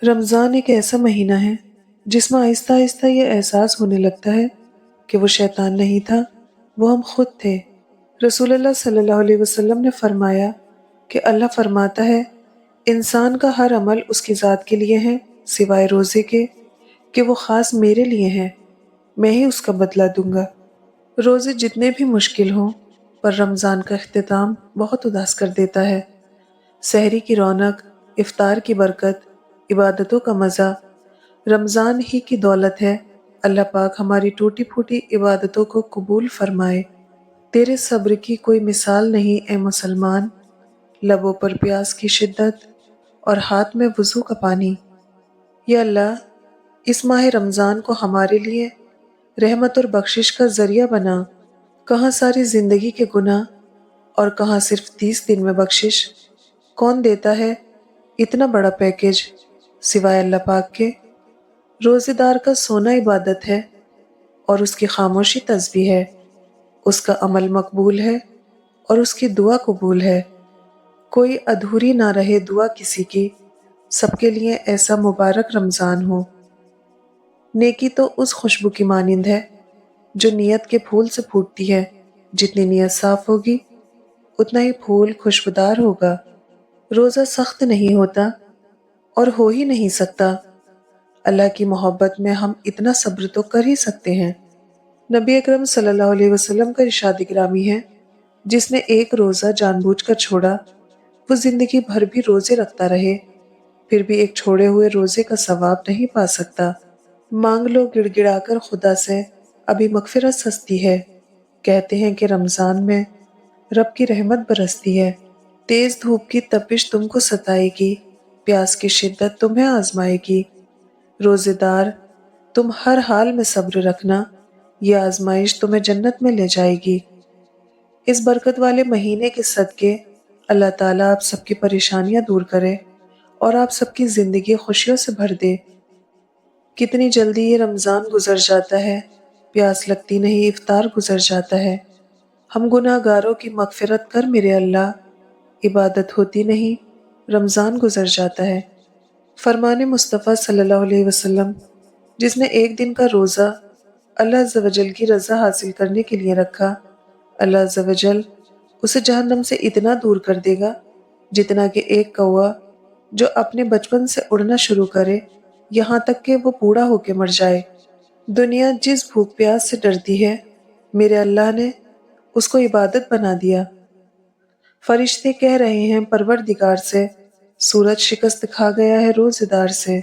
رمضان ایک ایسا مہینہ ہے جس میں آہستہ آہستہ یہ احساس ہونے لگتا ہے کہ وہ شیطان نہیں تھا، وہ ہم خود تھے۔ رسول اللہ صلی اللہ علیہ وسلم نے فرمایا کہ اللہ فرماتا ہے، انسان کا ہر عمل اس کی ذات کے لیے ہے سوائے روزے کے کہ وہ خاص میرے لیے ہیں، میں ہی اس کا بدلہ دوں گا۔ روزے جتنے بھی مشکل ہوں پر رمضان کا اختتام بہت اداس کر دیتا ہے۔ سحری کی رونق، افطار کی برکت، عبادتوں کا مزہ رمضان ہی کی دولت ہے۔ اللہ پاک ہماری ٹوٹی پھوٹی عبادتوں کو قبول فرمائے۔ تیرے صبر کی کوئی مثال نہیں اے مسلمان، لبوں پر پیاس کی شدت اور ہاتھ میں وضو کا پانی۔ یا اللہ، اس ماہ رمضان کو ہمارے لیے رحمت اور بخشش کا ذریعہ بنا۔ کہاں ساری زندگی کے گناہ اور کہاں صرف 30 دن میں بخشش۔ کون دیتا ہے اتنا بڑا پیکیج سوائے اللہ پاک کے؟ روزے دار کا سونا عبادت ہے اور اس کی خاموشی تسبیح ہے، اس کا عمل مقبول ہے اور اس کی دعا قبول ہے۔ کوئی ادھوری نہ رہے دعا کسی کی، سب کے لیے ایسا مبارک رمضان ہو۔ نیکی تو اس خوشبو کی مانند ہے جو نیت کے پھول سے پھوٹتی ہے، جتنی نیت صاف ہوگی اتنا ہی پھول خوشبودار ہوگا۔ روزہ سخت نہیں ہوتا اور ہو ہی نہیں سکتا، اللہ کی محبت میں ہم اتنا صبر تو کر ہی سکتے ہیں۔ نبی اکرم صلی اللہ علیہ وسلم کا ارشاد گرامی ہے، جس نے ایک روزہ جان بوجھ کر چھوڑا وہ زندگی بھر بھی روزے رکھتا رہے پھر بھی ایک چھوڑے ہوئے روزے کا ثواب نہیں پا سکتا۔ مانگ لو گڑ گڑا کر خدا سے، ابھی مغفرت سستی ہے۔ کہتے ہیں کہ رمضان میں رب کی رحمت برستی ہے، تیز دھوپ کی تپش تم کو ستائے گی، پیاس کی شدت تمہیں آزمائے گی۔ روزے دار، تم ہر حال میں صبر رکھنا، یہ آزمائش تمہیں جنت میں لے جائے گی۔ اس برکت والے مہینے کے صدقے اللہ تعالیٰ آپ سب کی پریشانیاں دور کرے اور آپ سب کی زندگی خوشیوں سے بھر دے۔ کتنی جلدی یہ رمضان گزر جاتا ہے، پیاس لگتی نہیں افطار گزر جاتا ہے۔ ہم گناہ گاروں کی مغفرت کر میرے اللہ، عبادت ہوتی نہیں رمضان گزر جاتا ہے۔ فرمان مصطفیٰ صلی اللہ علیہ وسلم، جس نے ایک دن کا روزہ اللہ عز و جل کی رضا حاصل کرنے کے لیے رکھا، اللہ عز و جل اسے جہنم سے اتنا دور کر دے گا جتنا کہ ایک کوا جو اپنے بچپن سے اڑنا شروع کرے یہاں تک کہ وہ بوڑھا ہو کے مر جائے۔ دنیا جس بھوک پیاس سے ڈرتی ہے، میرے اللہ نے اس کو عبادت بنا دیا۔ فرشتے کہہ رہے ہیں پروردگار سے، سورج شکست کھا گیا ہے روزے دار سے۔